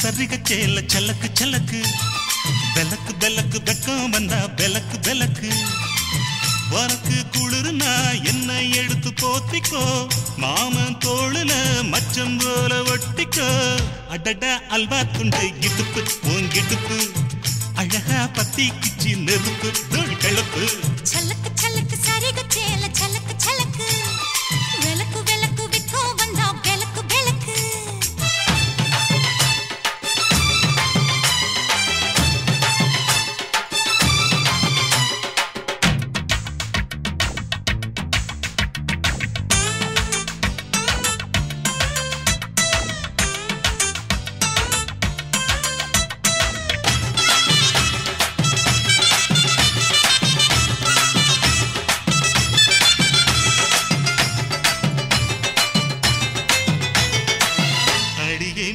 சரிக சேல சலக்கு சலக்கு பெலக்கு பெலக்கு வெக்கம் வந்தா பெலக்கு பெலக்கு உனக்கு குளிர்னா என்ன எடுத்து போத்திக்கோ மாமன் தோளுல மச்சம் போல ஒட்டிக்கோ அடடா அல்வா துண்டு இடுப்பு உங்கிடுப்பு அழகா பத்தி கிச்சி நெருப்பு தோல் கிளப்பு சலக்கு சலக்கு சரிக சேல சலக்கு சலக்கு வெலக்கு வெலக்கு வெக்கம் வந்தா பெலக்கு பெலக்கு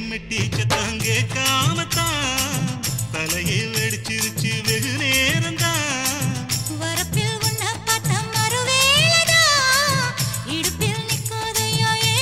மெட்டி சத்தங்கே காமத்தான் தலையே